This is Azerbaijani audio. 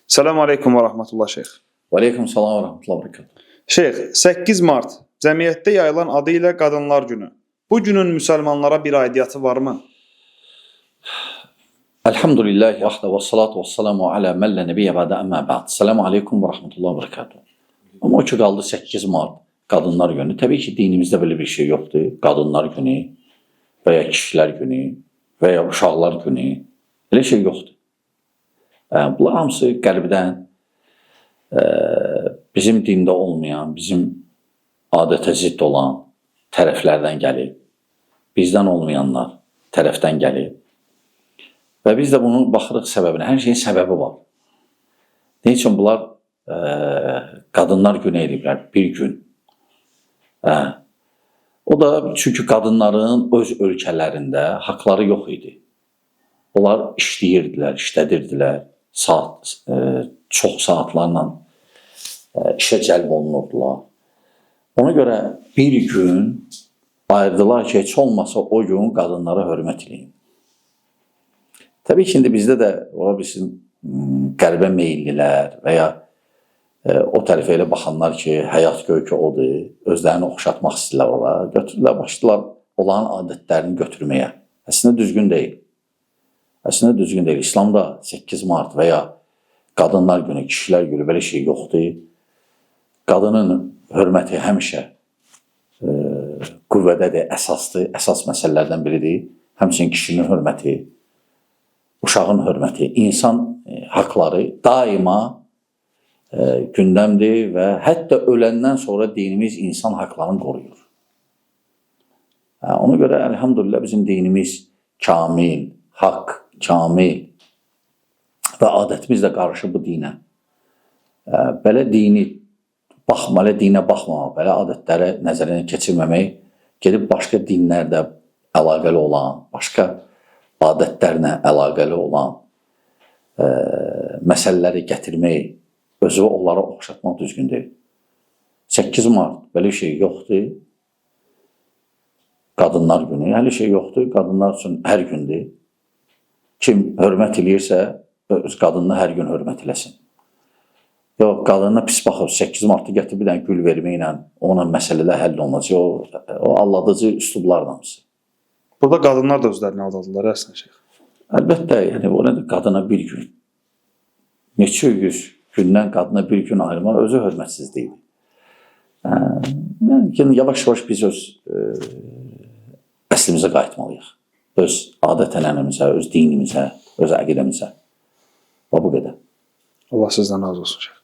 Selamun Aleyküm ve Rahmetullah Şeyh. Və aleykum salam və rəhmətullah və bərəkatuhu. Şeyh, 8 Mart cəmiyyətdə yayılan adı ilə Qadınlar Günü. Bu günün müsəlmanlara bir aidiyyatı varmı? Elhamdülillahi vahdə və salatu və salamu alə məllə nəbiyyə bədə əmmə bə'd. Selamun aleykum və rəhmətullah və bərəkatuhu. Amma o ki qaldı 8 Mart Qadınlar Günü. Təbii ki, dinimizdə belə bir şey yoxdur. Qadınlar Günü və ya kişilər günü və ya uşaqlar günü. Elə şey yoxdur. Bunlar hamısı qərbdən bizim dində olmayan, bizim adətə zidd olan tərəflərdən gəlir. Bizdən olmayanlar tərəfdən gəlir. Və biz də bunun baxırıq səbəbinə. Hər şeyin səbəbi var. Ne üçün bunlar Qadınlar Günü ediblər? Bir gün. O da çünki qadınların öz ölkələrində haqları yox idi. Onlar işləyirdilər, işlədirdilər. Çox saatlarla işə cəlb olunurdular. Ona görə bir gün ayırdılar ki, heç olmasa o gün qadınlara hörmət eləyin. Təbii ki, indi bizdə də ola bilsin qərbə meyillilər və ya o tərəfə elə baxanlar ki, həyat göykü odur, özlərini oxşatmaq istəyirlər ola, götürürlər, başlayırlar olan adətlərini götürməyə. Əslində düzgün deyil. Əslində düzgün deyil. İslamda 8 Mart və ya Qadınlar Günü, kişilər günü belə şey yoxdur. Qadının hörməti həmişə qüvvədədir, əsasdır, əsas məsələlərdən biridir. Həmçinin kişinin hörməti, uşağın hörməti, insan haqları daima gündəmdir və hətta öləndən sonra dinimiz insan haqlarını qoruyur. Ona görə elhamdülillah bizim dinimiz kamil, haqq, kamil və adətimiz də qarşı bu dinə. Belə dinə baxmamaq, belə adətləri nəzərinə keçirməmək, gedib başqa dinlərdə əlaqəli olan, başqa adətlərlə əlaqəli olan məsələləri gətirmək, özü onlara oxşatmaq düzgün deyil. 8 Mart belə şey yoxdur. Qadınlar Günü, hələ şey yoxdur. Qadınlar üçün hər gündür. Kim hörmət eləyirsə, öz qadınına hər gün hörmət eləsin. Yox, qadınına pis baxıb, 8 Mart'ı gətirib bir dənə gül verməklə ona məsələlər həll olunacaq. O alladıcı üslublarla hamısı. Burada qadınlar da özlərini aldadılar, əslində Şeyh. Əlbəttə, yəni o nədir? Qadına bir gün. Neçə yüz gündən qadına bir gün ayırmaq özü hörmətsizlikdir. Yəni, yavaş-yavaş biz öz əslimizə qayıtmalıyıq. Öz adət-ənənəmizə, öz dinimizə, öz əqidəmizə. Və bu qədər. Allah sizdən razı olsun Şeyh.